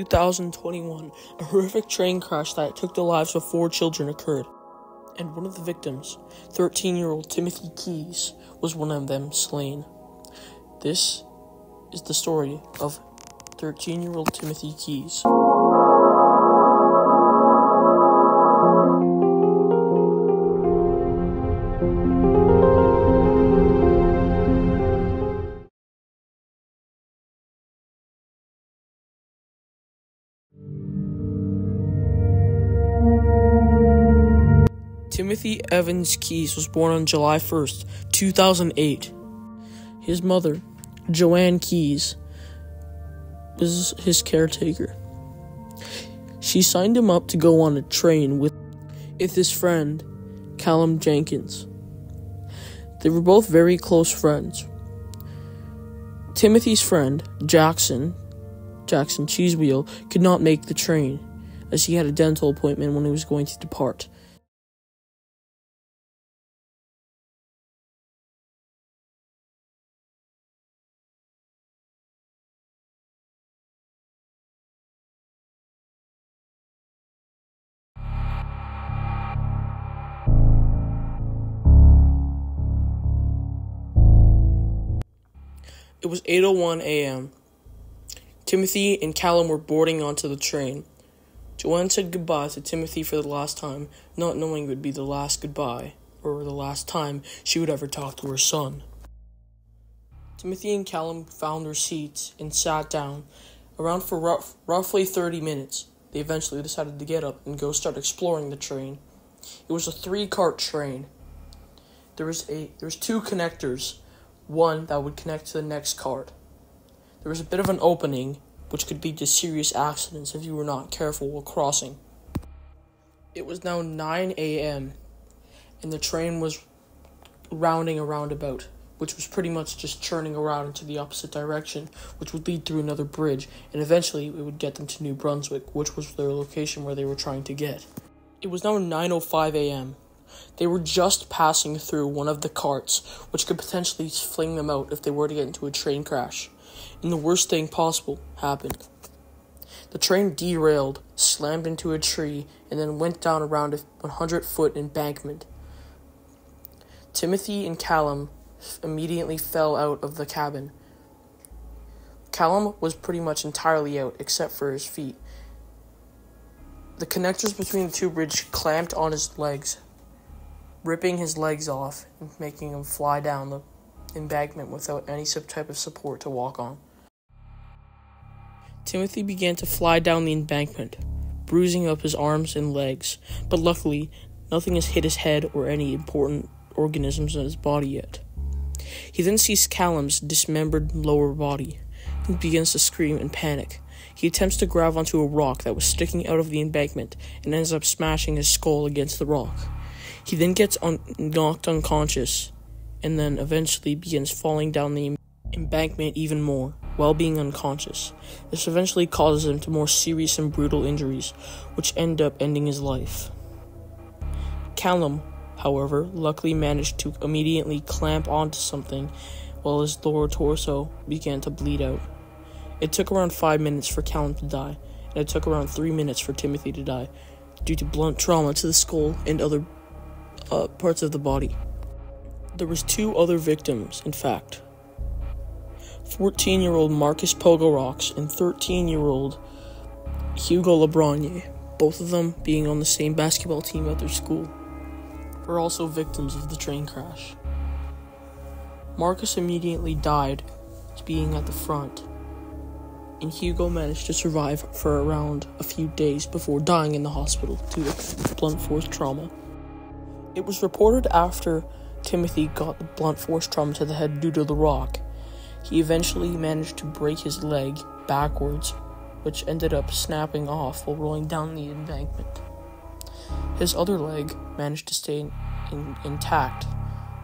2021, a horrific train crash that took the lives of 4 children occurred, and one of the victims, 13-year-old Timothy Keys, was one of them slain. This is the story of 13-year-old Timothy Keys. Timothy Evans Keys was born on July 1st, 2008. His mother, Joanne Keys, was his caretaker. She signed him up to go on a train with his friend, Callum Jenkins. They were both very close friends. Timothy's friend, Jackson Cheesewheel, could not make the train, as he had a dental appointment when he was going to depart. It was 8:01 a.m. Timothy and Callum were boarding onto the train. Joanne said goodbye to Timothy for the last time, not knowing it would be the last goodbye, or the last time she would ever talk to her son. Timothy and Callum found their seats and sat down. Around for roughly 30 minutes, they eventually decided to get up and go start exploring the train. It was a 3-cart train. There was 2 connectors, one that would connect to the next cart. There was a bit of an opening, which could lead to serious accidents if you were not careful while crossing. It was now 9 a.m., and the train was rounding a roundabout, which was pretty much just churning around into the opposite direction, which would lead through another bridge, and eventually it would get them to New Brunswick, which was their location where they were trying to get. It was now 9:05 a.m. They were just passing through one of the carts, which could potentially fling them out if they were to get into a train crash. And the worst thing possible happened. The train derailed, slammed into a tree, and then went down around a 100-foot embankment. Timothy and Callum immediately fell out of the cabin. Callum was pretty much entirely out, except for his feet. The connectors between the 2 bridges clamped on his legs, ripping his legs off and making him fly down the embankment without any type of support to walk on. Timothy began to fly down the embankment, bruising up his arms and legs, but luckily, nothing has hit his head or any important organisms in his body yet. He then sees Callum's dismembered lower body and begins to scream and panic. He attempts to grab onto a rock that was sticking out of the embankment and ends up smashing his skull against the rock. He then gets knocked unconscious and then eventually begins falling down the embankment even more while being unconscious. This eventually causes him to more serious and brutal injuries, which end up ending his life. Callum, however, luckily managed to immediately clamp onto something while his lower torso began to bleed out. It took around 5 minutes for Callum to die, and it took around 3 minutes for Timothy to die due to blunt trauma to the skull and other parts of the body. There was 2 other victims, in fact. 14-year-old Marcus Pogorocks and 13-year-old Hugo Lebronier, both of them being on the same basketball team at their school, were also victims of the train crash. Marcus immediately died, being at the front, and Hugo managed to survive for around a few days before dying in the hospital due to blunt force trauma. It was reported after Timothy got the blunt force trauma to the head due to the rock, he eventually managed to break his leg backwards, which ended up snapping off while rolling down the embankment. His other leg managed to stay intact,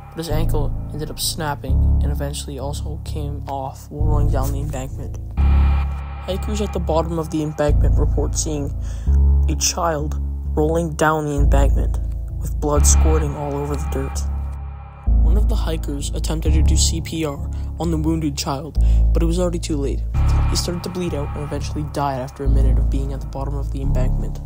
but his ankle ended up snapping and eventually also came off while rolling down the embankment. Hikers at the bottom of the embankment report seeing a child rolling down the embankment with blood squirting all over the dirt. One of the hikers attempted to do CPR on the wounded child, but it was already too late. He started to bleed out and eventually died after a minute of being at the bottom of the embankment.